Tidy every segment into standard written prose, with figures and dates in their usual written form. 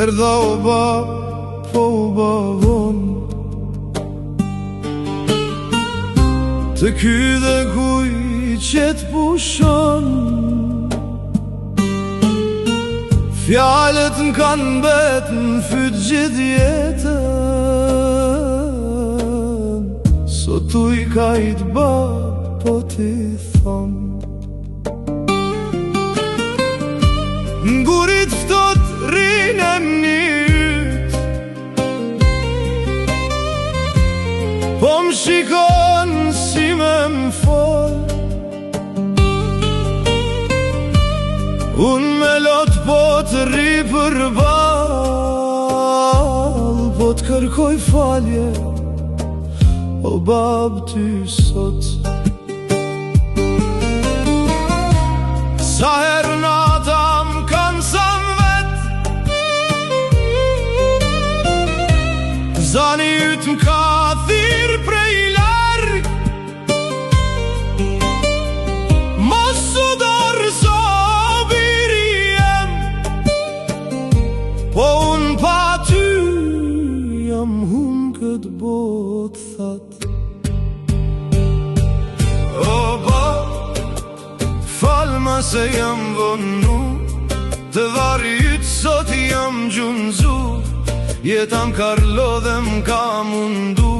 Erdha o bab, po u bavon të ky dhe kuj që t'pushon. Fjalët m'kan bet n'fyt gjithë jetën, sot u i kajt bab, po t'i thon. N'gurit ftot rine m'njyt, po m'shikon si me m'fol. Unë me lot po të ri për bal, po të kërkoj falje, o bab ty sot. Sa her nata m'kan sam vet, zani yt m'ka thir prej larg, mos u dorëzo biri jem, po unë pa ty jam hum këtë bot that. O bab, falma se jam vonu, të vari yt sot jam gjunzu, jeta m'karlo dhe m'ka mundu,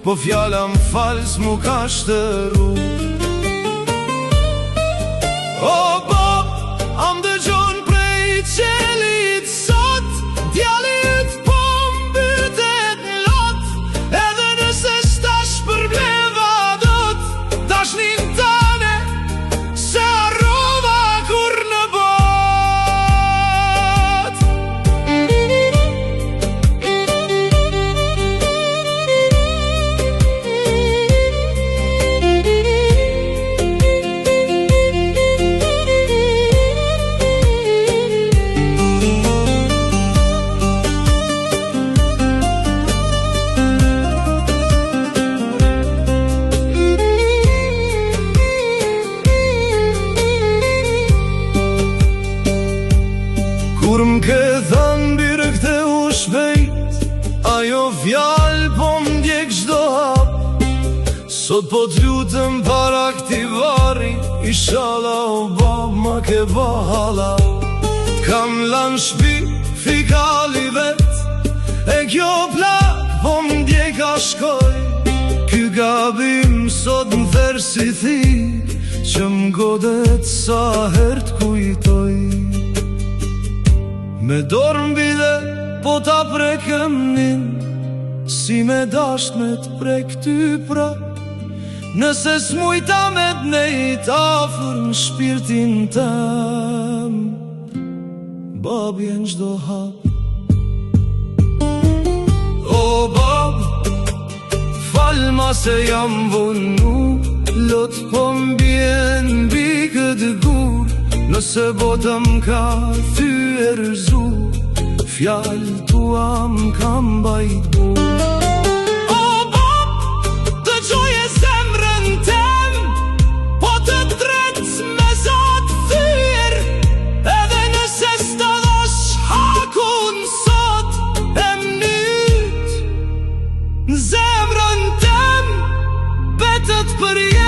po fjala m'fals mu ka shtëru. O bab, am dëgjon prej qelit sot, djali yt po mbytet n'lot, edhe nëse s'tash përbleva dot, dashnin tane se arrova kur në bot. Kur m'ke thënë birë këte u shpejt, ajo fjall po m'djek çdo hap, sot po t'lutem para këti vari, inshallah o bab ma ke bahala. T'kam lan shpi fikali vet, e kjo plak po m'djek a shkoj, ky gabim sot m'ther si thirr, që m'godet sa her t'kujtoj. Me dorë m'bide, po ta prekëm nin, si me dasht me t'prek ty prap, nëse s'mujta me t'nejt afër në shpirtin tem, babi e n'gjdo hap. O bab, falma se jam vonu, lot po m'bjen bi këtë gur, nëse bota m'ka thyerzu, fjallë tua m'ka mbajt bur. O bab, dëgjoje zemrën tem, po të drejt me zot thyer, edhe nëse s'ta dhash hakun sot, e mnyt në zemrën tem, betët për jetë.